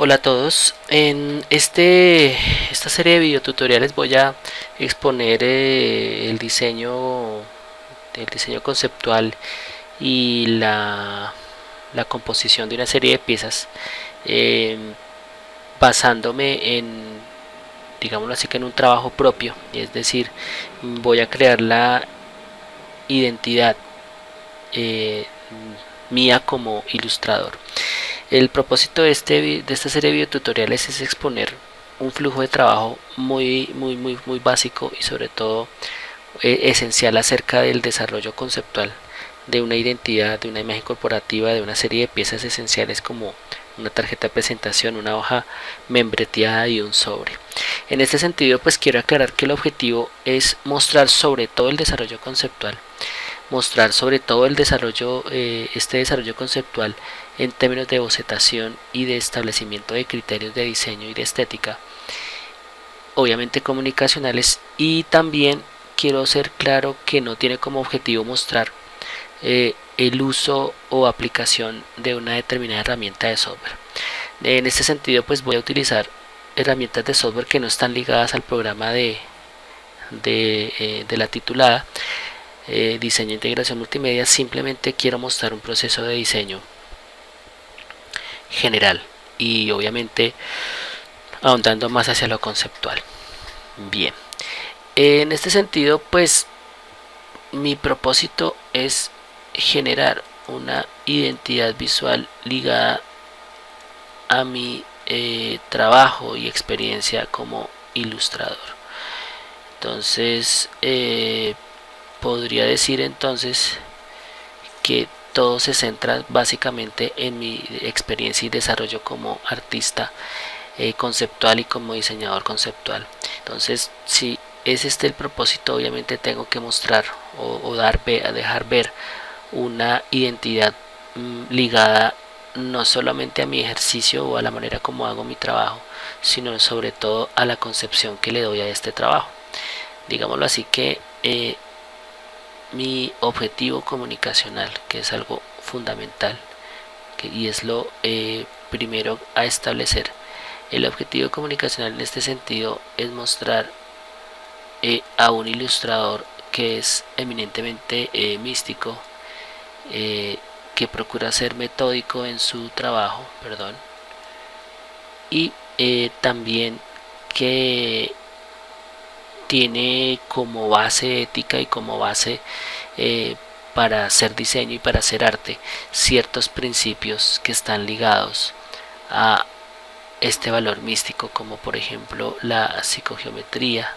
Hola a todos, en esta serie de videotutoriales voy a exponer el diseño conceptual y la composición de una serie de piezas, eh, basándome digámoslo así, que en un trabajo propio, es decir, voy a crear la identidad eh, mía como ilustrador. El propósito de esta serie de videotutoriales es exponer un flujo de trabajo muy básico y sobre todo esencial acerca del desarrollo conceptual de una identidad, de una imagen corporativa, de una serie de piezas esenciales como una tarjeta de presentación, una hoja membreteada y un sobre. En este sentido, pues quiero aclarar que el objetivo es mostrar sobre todo el desarrollo conceptual, mostrar sobre todo este desarrollo conceptual en términos de bocetación y de establecimiento de criterios de diseño y de estética, obviamente comunicacionales, y también quiero ser claro que no tiene como objetivo mostrar el uso o aplicación de una determinada herramienta de software. En este sentido, pues voy a utilizar herramientas de software que no están ligadas al programa de la titulada diseño e integración multimedia. Simplemente quiero mostrar un proceso de diseño general y obviamente ahondando más hacia lo conceptual. Bien, en este sentido, pues mi propósito es generar una identidad visual ligada a mi trabajo y experiencia como ilustrador. Entonces, podría decir entonces que todo se centra básicamente en mi experiencia y desarrollo como artista conceptual y como diseñador conceptual. Entonces, si es este el propósito, obviamente tengo que mostrar o dejar ver una identidad ligada no solamente a mi ejercicio o a la manera como hago mi trabajo, sino sobre todo a la concepción que le doy a este trabajo. Digámoslo así, que mi objetivo comunicacional, que es algo fundamental y es lo primero a establecer, el objetivo comunicacional en este sentido es mostrar a un ilustrador que es eminentemente místico, que procura ser metódico en su trabajo, perdón, y también que tiene como base ética y como base para hacer diseño y para hacer arte ciertos principios que están ligados a este valor místico, como por ejemplo la psicogeometría,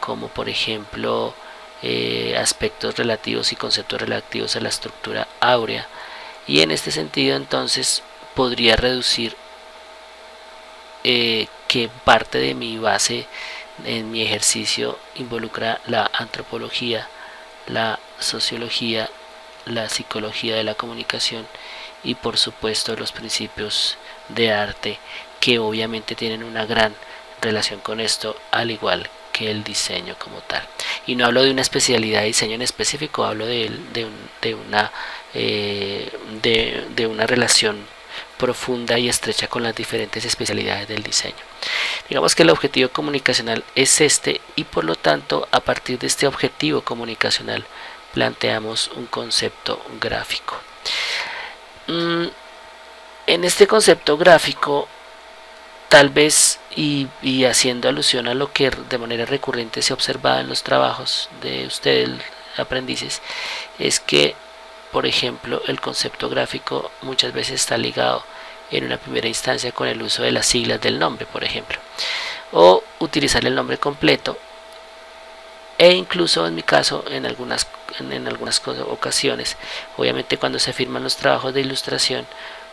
como por ejemplo aspectos relativos y conceptos relativos a la estructura áurea. Y en este sentido entonces podría reducir que parte de mi base en mi ejercicio involucra la antropología, la sociología, la psicología de la comunicación y por supuesto los principios de arte, que obviamente tienen una gran relación con esto, al igual que el diseño como tal. Y no hablo de una especialidad de diseño en específico, hablo de una relación profunda y estrecha con las diferentes especialidades del diseño. Digamos que el objetivo comunicacional es este, y por lo tanto a partir de este objetivo comunicacional planteamos un concepto gráfico. En este concepto gráfico, tal vez y haciendo alusión a lo que de manera recurrente se observa en los trabajos de ustedes aprendices, es que por ejemplo el concepto gráfico muchas veces está ligado en una primera instancia con el uso de las siglas del nombre, por ejemplo, o utilizar el nombre completo, e incluso en mi caso en algunas ocasiones, obviamente cuando se firman los trabajos de ilustración,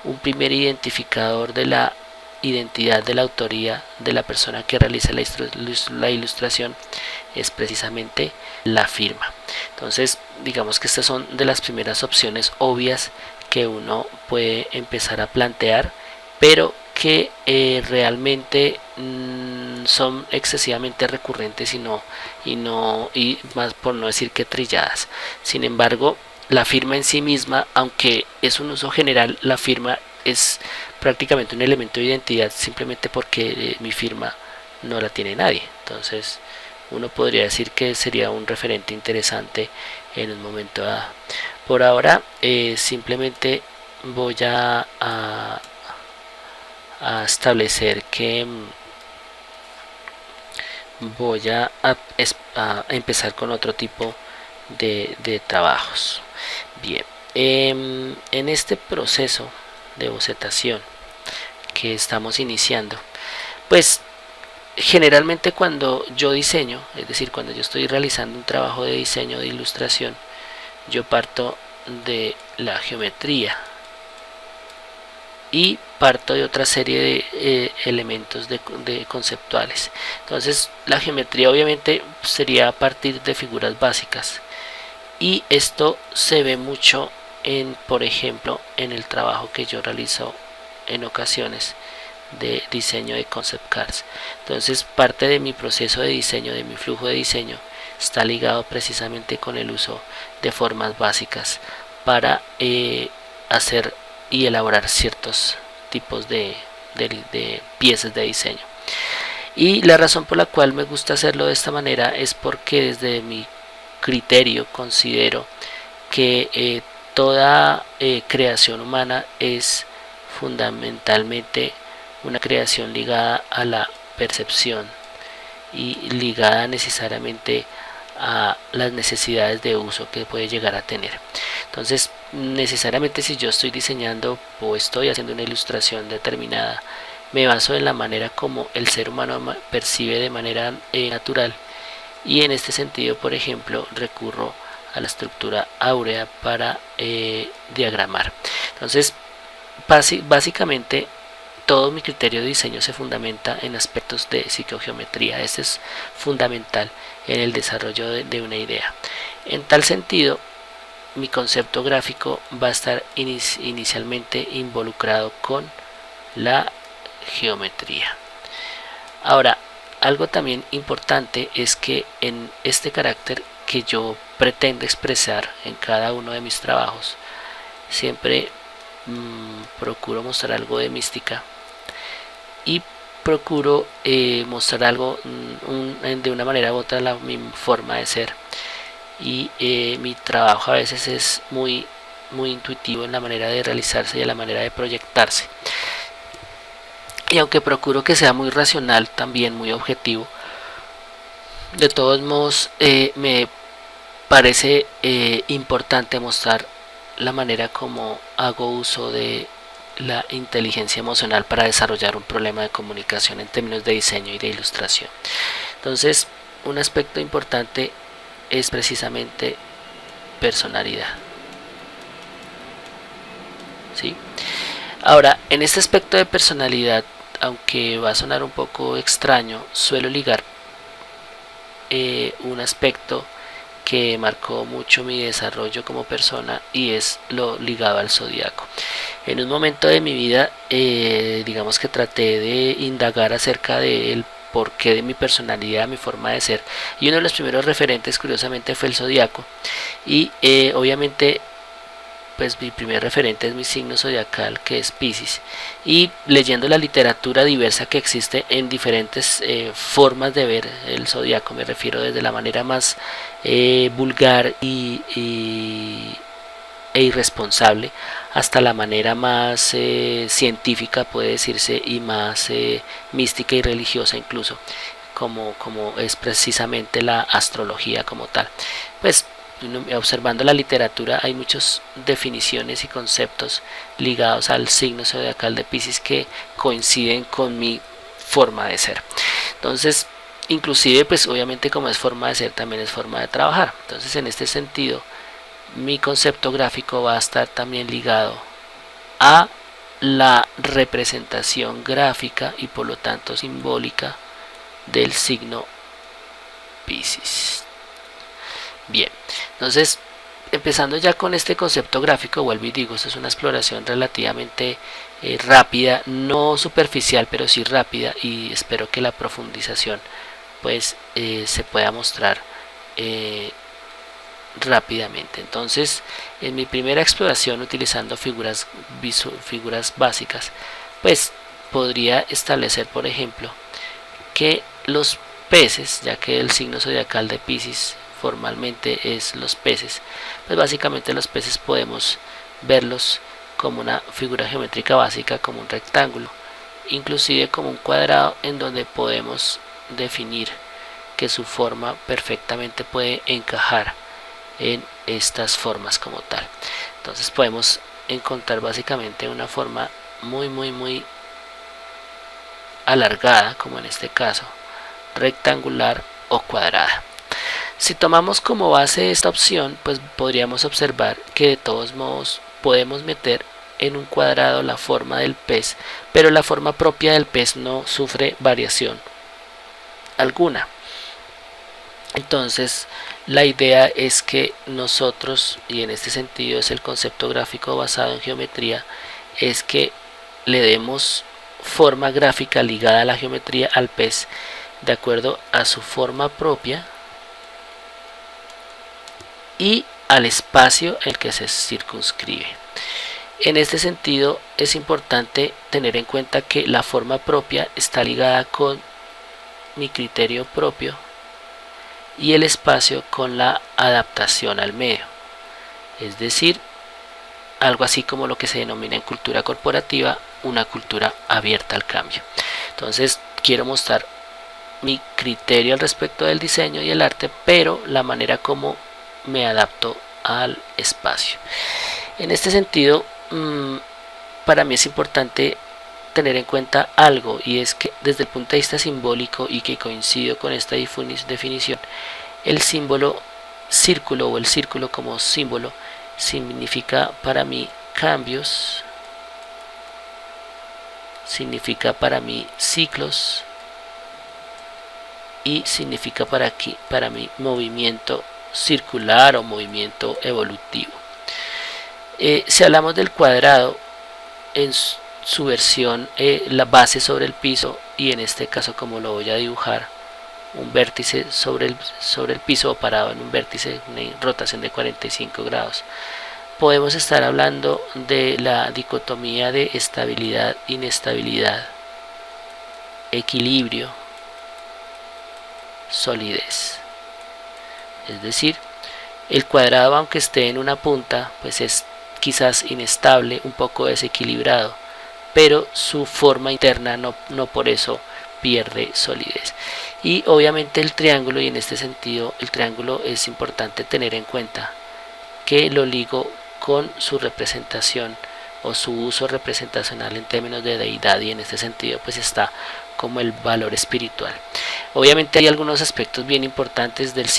un primer identificador de la identidad de la autoría de la persona que realiza la ilustración es precisamente la firma. Entonces digamos que estas son de las primeras opciones obvias que uno puede empezar a plantear, pero que realmente son excesivamente recurrentes y más por no decir que trilladas. Sin embargo, la firma en sí misma, aunque es un uso general, la firma es prácticamente un elemento de identidad simplemente porque mi firma no la tiene nadie. Entonces uno podría decir que sería un referente interesante en un momento dado. Por ahora simplemente voy a establecer que voy a empezar con otro tipo de trabajos. Bien, en este proceso de bocetación que estamos iniciando, pues generalmente cuando yo diseño, es decir, cuando yo estoy realizando un trabajo de diseño de ilustración, yo parto de la geometría y parto de otra serie de elementos de conceptuales. Entonces la geometría obviamente sería a partir de figuras básicas, y esto se ve mucho en, por ejemplo, en el trabajo que yo realizo en ocasiones de diseño de concept cars. Entonces parte de mi proceso de diseño, de mi flujo de diseño, está ligado precisamente con el uso de formas básicas para hacer y elaborar ciertos tipos de piezas de diseño. Y la razón por la cual me gusta hacerlo de esta manera es porque desde mi criterio considero que toda creación humana es fundamentalmente una creación ligada a la percepción y ligada necesariamente a las necesidades de uso que puede llegar a tener. Entonces, necesariamente si yo estoy diseñando o estoy haciendo una ilustración determinada, me baso en la manera como el ser humano percibe de manera natural, y en este sentido, por ejemplo, recurro a la estructura áurea para diagramar. Entonces, básicamente todo mi criterio de diseño se fundamenta en aspectos de psicogeometría. Este es fundamental en el desarrollo de una idea. En tal sentido, mi concepto gráfico va a estar inicialmente involucrado con la geometría. Ahora, algo también importante es que en este carácter que yo pretendo expresar en cada uno de mis trabajos, siempre procuro mostrar algo de mística y procuro mostrar algo de una manera u otra, mi forma de ser. Y mi trabajo a veces es muy intuitivo en la manera de realizarse y en la manera de proyectarse. Y aunque procuro que sea muy racional, también muy objetivo, de todos modos me parece importante mostrar la manera como hago uso de la inteligencia emocional para desarrollar un problema de comunicación en términos de diseño y de ilustración. Entonces, un aspecto importante es precisamente personalidad. ¿Sí? Ahora, en este aspecto de personalidad, aunque va a sonar un poco extraño, suelo ligar un aspecto que marcó mucho mi desarrollo como persona, y es lo ligado al zodiaco. En un momento de mi vida, digamos que traté de indagar acerca del porqué de mi personalidad, mi forma de ser, y uno de los primeros referentes, curiosamente, fue el zodiaco. Y obviamente, pues mi primer referente es mi signo zodiacal, que es Piscis, y leyendo la literatura diversa que existe en diferentes formas de ver el zodiaco, me refiero desde la manera más vulgar e irresponsable hasta la manera más científica, puede decirse, y más mística y religiosa incluso, como es precisamente la astrología como tal. Pues observando la literatura hay muchas definiciones y conceptos ligados al signo zodiacal de Piscis que coinciden con mi forma de ser. Entonces, inclusive, pues obviamente como es forma de ser, también es forma de trabajar. Entonces, en este sentido, mi concepto gráfico va a estar también ligado a la representación gráfica y por lo tanto simbólica del signo Piscis. Bien, entonces empezando ya con este concepto gráfico, vuelvo y digo, esto es una exploración relativamente rápida, no superficial, pero sí rápida, y espero que la profundización pues se pueda mostrar rápidamente. Entonces, en mi primera exploración utilizando figuras básicas, pues podría establecer, por ejemplo, que los peces, ya que el signo zodiacal de Piscis formalmente es los peces, pues básicamente los peces podemos verlos como una figura geométrica básica, como un rectángulo, inclusive como un cuadrado, en donde podemos definir que su forma perfectamente puede encajar en estas formas como tal. Entonces podemos encontrar básicamente una forma muy alargada, como en este caso, rectangular o cuadrada. Si tomamos como base esta opción, pues podríamos observar que de todos modos podemos meter en un cuadrado la forma del pez, pero la forma propia del pez no sufre variación alguna. Entonces la idea es que nosotros, y en este sentido es el concepto gráfico basado en geometría, es que le demos forma gráfica ligada a la geometría al pez de acuerdo a su forma propia y al espacio en el que se circunscribe. En este sentido es importante tener en cuenta que la forma propia está ligada con mi criterio propio y el espacio con la adaptación al medio, es decir, algo así como lo que se denomina en cultura corporativa una cultura abierta al cambio. Entonces quiero mostrar mi criterio al respecto del diseño y el arte, pero la manera como me adapto al espacio. En este sentido, para mí es importante tener en cuenta algo, y es que desde el punto de vista simbólico, y que coincido con esta definición, el símbolo círculo o el círculo como símbolo significa para mí cambios, significa para mí ciclos y significa para mí movimiento circular o movimiento evolutivo. Si hablamos del cuadrado en su versión, la base sobre el piso, y en este caso como lo voy a dibujar, un vértice sobre el piso o parado en un vértice, una rotación de 45 grados, podemos estar hablando de la dicotomía de estabilidad, inestabilidad, equilibrio, solidez. Es decir, el cuadrado, aunque esté en una punta, pues es quizás inestable, un poco desequilibrado, pero su forma interna no por eso pierde solidez. Y obviamente el triángulo, y en este sentido el triángulo es importante tener en cuenta que lo ligo con su representación o su uso representacional en términos de deidad, y en este sentido pues está como el valor espiritual. Obviamente hay algunos aspectos bien importantes del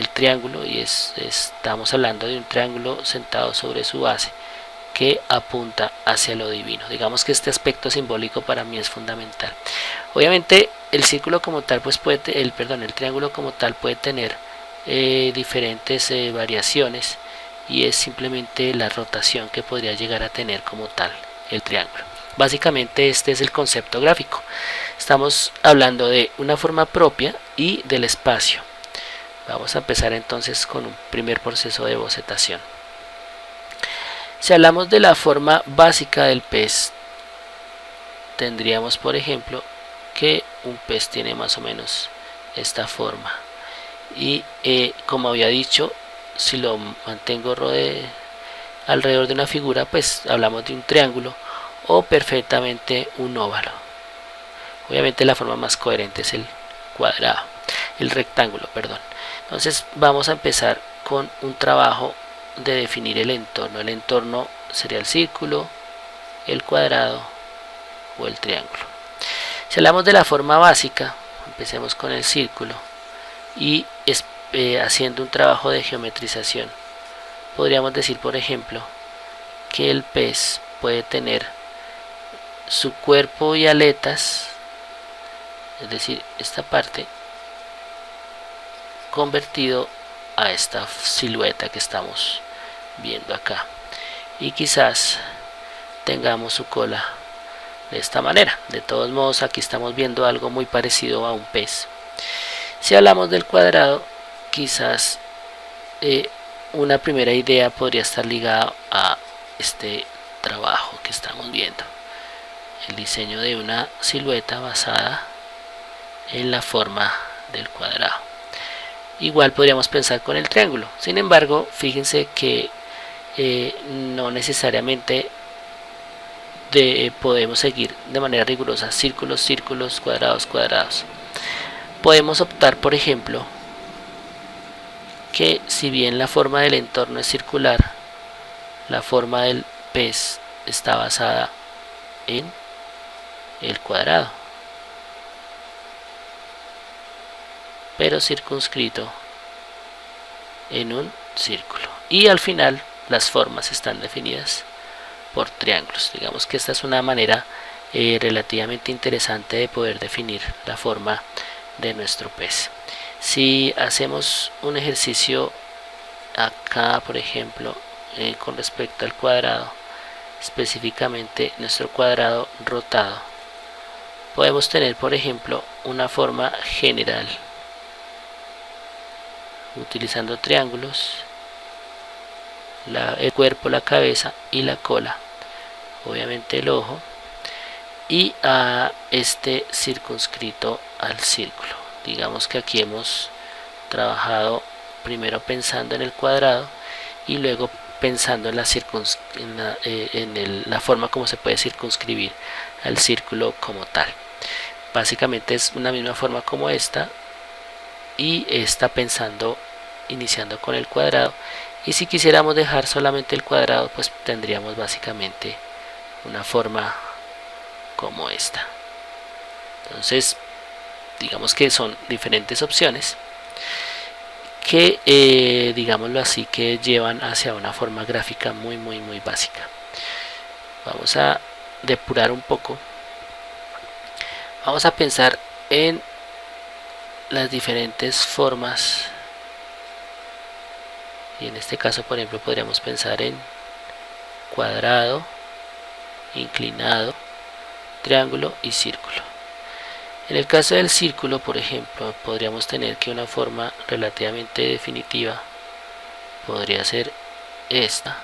triángulo, y estamos hablando de un triángulo sentado sobre su base que apunta hacia lo divino. Digamos que este aspecto simbólico para mí es fundamental. Obviamente el círculo como tal pues el triángulo como tal puede tener diferentes variaciones, y es simplemente la rotación que podría llegar a tener como tal el triángulo. Básicamente este es el concepto gráfico. Estamos hablando de una forma propia y del espacio. Vamos a empezar entonces con un primer proceso de bocetación. Si hablamos de la forma básica del pez, tendríamos por ejemplo que un pez tiene más o menos esta forma, y como había dicho, si lo mantengo alrededor de una figura, pues hablamos de un triángulo o perfectamente un óvalo. Obviamente la forma más coherente es el cuadrado, el rectángulo, perdón. Entonces vamos a empezar con un trabajo de definir el entorno. El entorno sería el círculo, el cuadrado o el triángulo. Si hablamos de la forma básica, empecemos con el círculo y haciendo un trabajo de geometrización. Podríamos decir, por ejemplo, que el pez puede tener su cuerpo y aletas, es decir, esta parte, convertido a esta silueta que estamos viendo acá, y quizás tengamos su cola de esta manera. De todos modos, aquí estamos viendo algo muy parecido a un pez. Si hablamos del cuadrado, quizás una primera idea podría estar ligada a este trabajo que estamos viendo, el diseño de una silueta basada en la forma del cuadrado. Igual podríamos pensar con el triángulo. Sin embargo, fíjense que no necesariamente podemos seguir de manera rigurosa círculos, círculos, cuadrados, cuadrados. Podemos optar, por ejemplo, que si bien la forma del entorno es circular, la forma del pez está basada en el cuadrado, pero circunscrito en un círculo. Y al final las formas están definidas por triángulos. Digamos que esta es una manera relativamente interesante de poder definir la forma de nuestro pez. Si hacemos un ejercicio acá, por ejemplo, con respecto al cuadrado, específicamente nuestro cuadrado rotado, podemos tener, por ejemplo, una forma general utilizando triángulos, el cuerpo, la cabeza y la cola, obviamente el ojo, y a este circunscrito al círculo. Digamos que aquí hemos trabajado primero pensando en el cuadrado y luego pensando en la forma como se puede circunscribir al círculo como tal. Básicamente es una misma forma como esta, y está pensando iniciando con el cuadrado, y si quisiéramos dejar solamente el cuadrado, pues tendríamos básicamente una forma como esta. Entonces digamos que son diferentes opciones que digámoslo así, que llevan hacia una forma gráfica muy básica. Vamos a depurar un poco, vamos a pensar en las diferentes formas, y en este caso, por ejemplo, podríamos pensar en cuadrado, inclinado, triángulo y círculo. En el caso del círculo, por ejemplo, podríamos tener que una forma relativamente definitiva podría ser esta.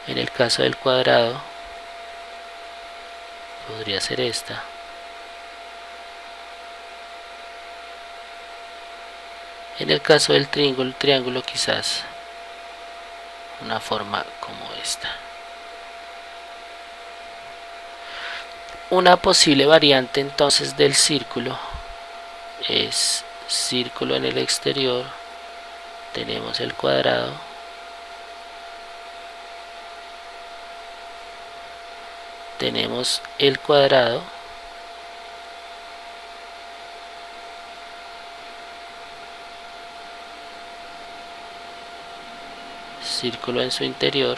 En el caso del cuadrado podría ser esta. En el caso del triángulo quizás una forma como esta. Una posible variante entonces del círculo es círculo en el exterior, tenemos el cuadrado, tenemos el cuadrado, círculo en su interior,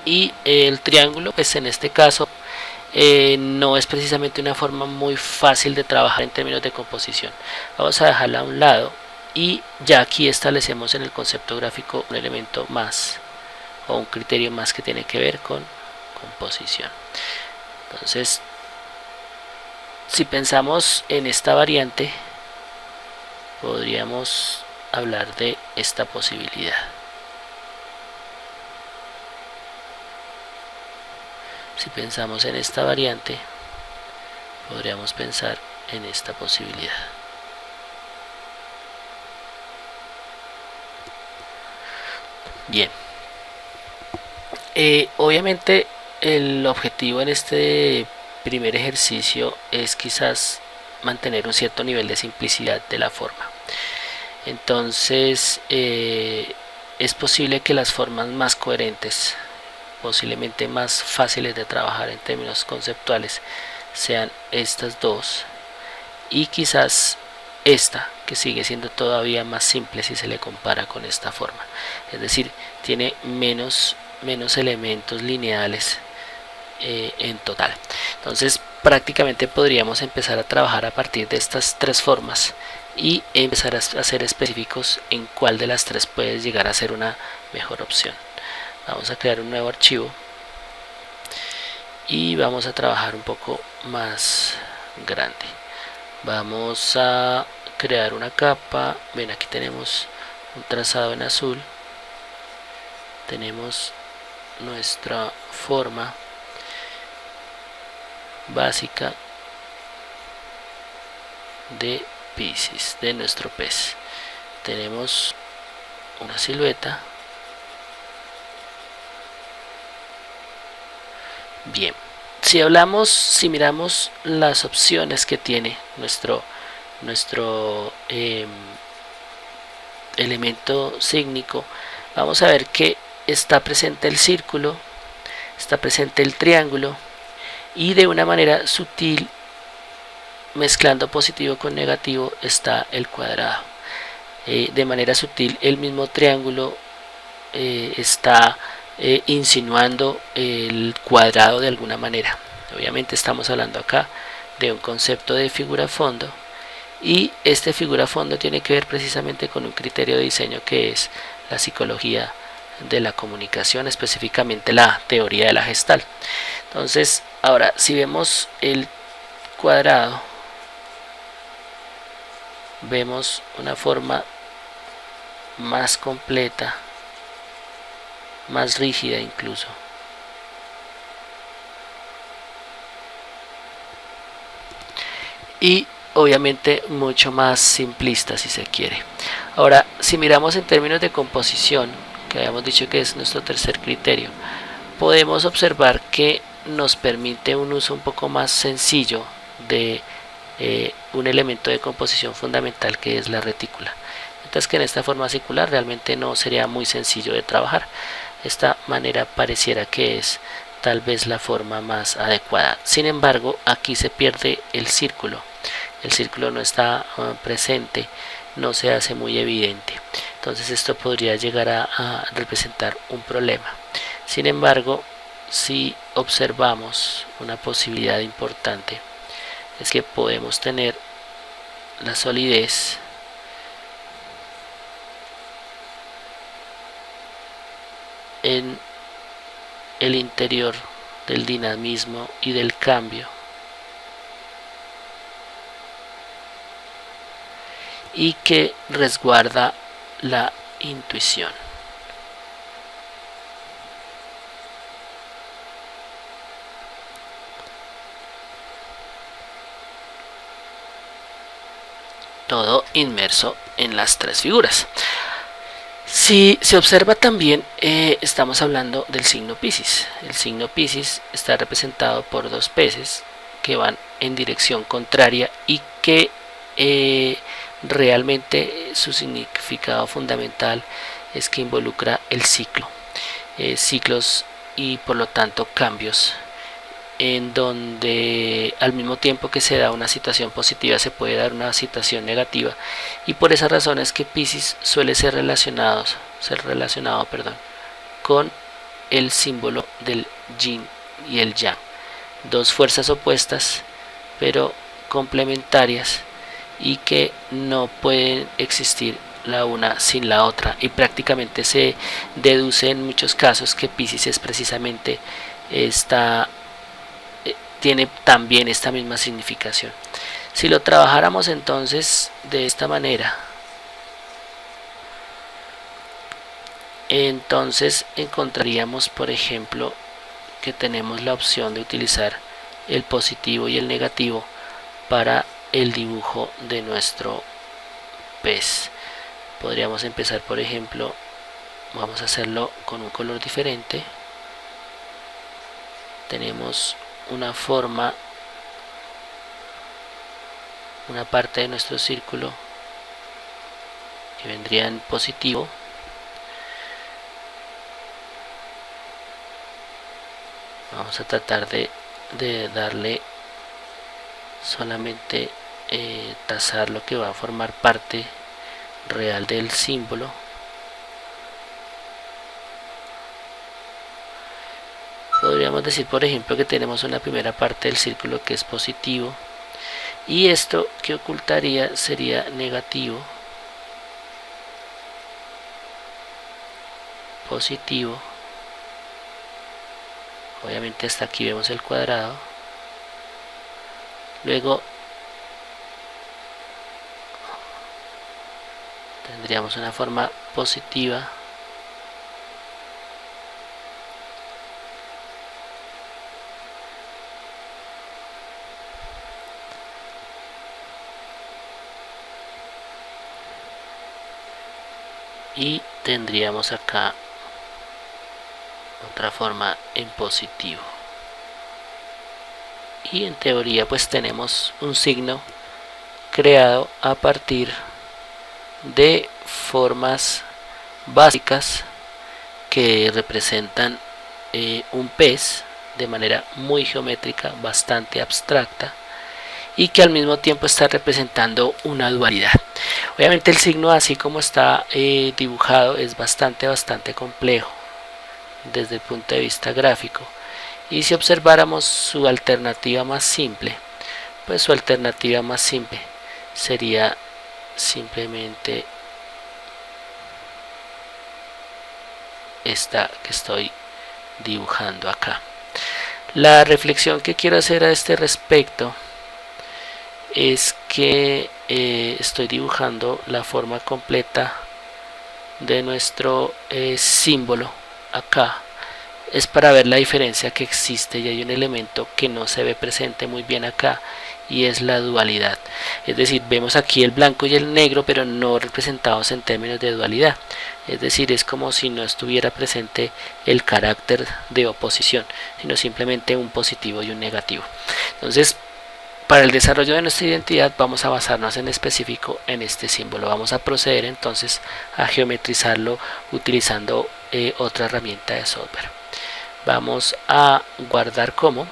y el triángulo, pues en este caso no es precisamente una forma muy fácil de trabajar en términos de composición. Vamos a dejarla a un lado, y ya aquí establecemos en el concepto gráfico un elemento más, o un criterio más, que tiene que ver con composición. Entonces, si pensamos en esta variante, podríamos hablar de esta posibilidad. Si pensamos en esta variante, podríamos pensar en esta posibilidad. Bien, obviamente el objetivo en este primer ejercicio es quizás mantener un cierto nivel de simplicidad de la forma. Entonces es posible que las formas más coherentes, posiblemente más fáciles de trabajar en términos conceptuales, sean estas dos, y quizás esta, que sigue siendo todavía más simple si se le compara con esta forma, es decir, tiene menos elementos lineales en total. Entonces prácticamente podríamos empezar a trabajar a partir de estas tres formas y empezar a ser específicos en cuál de las tres puede llegar a ser una mejor opción. Vamos a crear un nuevo archivo y vamos a trabajar un poco más grande. Vamos a crear una capa. Ven, aquí tenemos un trazado en azul, tenemos nuestra forma básica de Piscis, de nuestro pez. Tenemos una silueta. Bien, si miramos las opciones que tiene nuestro elemento sígnico, vamos a ver que está presente el círculo, está presente el triángulo, y de una manera sutil, mezclando positivo con negativo, está el cuadrado. De manera sutil, el mismo triángulo está insinuando el cuadrado de alguna manera. Obviamente estamos hablando acá de un concepto de figura fondo, y este figura fondo tiene que ver precisamente con un criterio de diseño que es la psicología de la comunicación, específicamente la teoría de la Gestalt. Entonces, ahora si vemos el cuadrado, vemos una forma más completa, más rígida incluso. Y obviamente mucho más simplista si se quiere. Ahora, si miramos en términos de composición, que habíamos dicho que es nuestro tercer criterio, podemos observar que nos permite un uso un poco más sencillo de un elemento de composición fundamental, que es la retícula. Mientras que en esta forma circular realmente no sería muy sencillo de trabajar. Esta manera pareciera que es tal vez la forma más adecuada. Sin embargo, aquí se pierde el círculo no está presente, no se hace muy evidente, entonces esto podría llegar a representar un problema. Sin embargo, si observamos una posibilidad importante, es que podemos tener la solidez en el interior del dinamismo y del cambio, y que resguarda la intuición. Todo inmerso en las tres figuras. Si se observa también, estamos hablando del signo Piscis. El signo Piscis está representado por dos peces que van en dirección contraria y que realmente su significado fundamental es que involucra el ciclo, ciclos y por lo tanto cambios, en donde al mismo tiempo que se da una situación positiva se puede dar una situación negativa, y por esa razón es que Piscis suele ser relacionado con el símbolo del yin y el yang, dos fuerzas opuestas pero complementarias y que no pueden existir la una sin la otra, y prácticamente se deduce en muchos casos que Piscis es precisamente tiene también esta misma significación. Si lo trabajáramos entonces de esta manera, entonces encontraríamos, por ejemplo, que tenemos la opción de utilizar el positivo y el negativo para el dibujo de nuestro pez. Podríamos empezar, por ejemplo, vamos a hacerlo con un color diferente. Tenemos una forma, una parte de nuestro círculo que vendría en positivo, vamos a tratar de darle solamente trazar lo que va a formar parte real del símbolo. Podríamos decir, por ejemplo, que tenemos una primera parte del círculo que es positivo, y esto que ocultaría sería negativo, positivo, Obviamente hasta aquí vemos el cuadrado. Luego tendríamos una forma positiva y tendríamos acá otra forma en positivo, y en teoría pues tenemos un signo creado a partir de formas básicas que representan un pez de manera muy geométrica, bastante abstracta, y que al mismo tiempo está representando una dualidad. Obviamente el signo así como está dibujado es bastante complejo desde el punto de vista gráfico, y si observáramos su alternativa más simple, pues su alternativa más simple sería simplemente esta que estoy dibujando acá. La reflexión que quiero hacer a este respecto es que estoy dibujando la forma completa de nuestro símbolo acá. Es para ver la diferencia que existe, y hay un elemento que no se ve presente muy bien acá, y es la dualidad. Es decir, vemos aquí el blanco y el negro, pero no representados en términos de dualidad. Es decir, es como si no estuviera presente el carácter de oposición, sino simplemente un positivo y un negativo. Entonces, para el desarrollo de nuestra identidad vamos a basarnos en específico en este símbolo. Vamos a proceder entonces a geometrizarlo utilizando otra herramienta de software. Vamos a guardar como.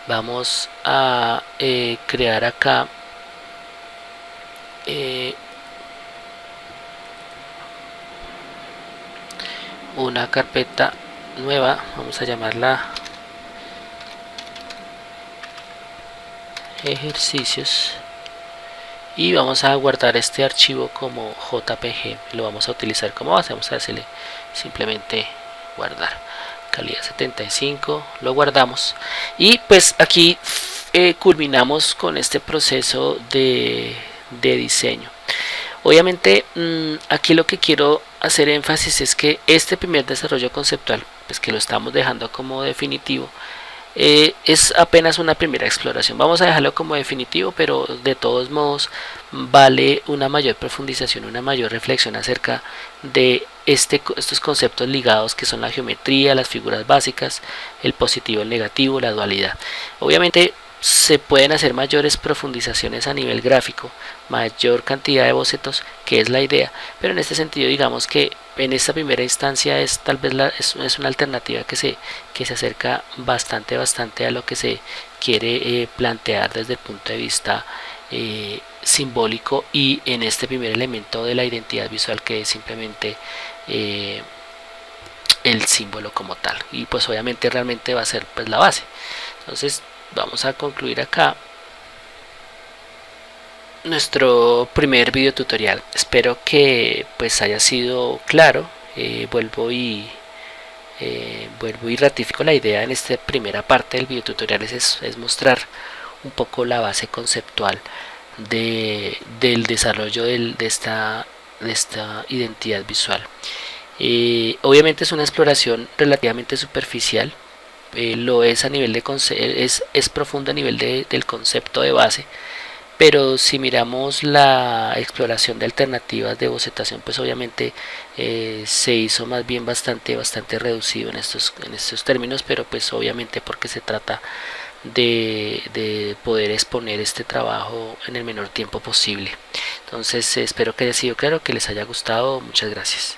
Vamos a crear acá una carpeta nueva. Vamos a llamarla ejercicios, y vamos a guardar este archivo como JPG. Lo vamos a utilizar como base. Vamos a hacerle simplemente guardar, calidad 75, lo guardamos, y pues aquí culminamos con este proceso de diseño. Obviamente aquí lo que quiero hacer énfasis es que este primer desarrollo conceptual, pues que lo estamos dejando como definitivo, es apenas una primera exploración. Vamos a dejarlo como definitivo, pero de todos modos vale una mayor profundización, una mayor reflexión acerca de estos conceptos ligados, que son la geometría, las figuras básicas, el positivo, el negativo, la dualidad. Obviamente se pueden hacer mayores profundizaciones a nivel gráfico, mayor cantidad de bocetos, que es la idea, pero en este sentido digamos que en esta primera instancia es tal vez es una alternativa que se acerca bastante a lo que se quiere plantear desde el punto de vista simbólico, y en este primer elemento de la identidad visual, que es simplemente el símbolo como tal, y pues obviamente realmente va a ser pues la base. Entonces vamos a concluir acá nuestro primer video tutorial. Espero que pues haya sido claro. Vuelvo y ratifico la idea en esta primera parte del video tutorial es mostrar un poco la base conceptual del desarrollo de esta identidad visual. Obviamente es una exploración relativamente superficial. Lo es a nivel de es profundo a nivel del concepto de base, pero si miramos la exploración de alternativas de bocetación, pues obviamente se hizo más bien bastante reducido en estos términos, pero pues obviamente porque se trata de poder exponer este trabajo en el menor tiempo posible. Entonces espero que haya sido claro, que les haya gustado. Muchas gracias.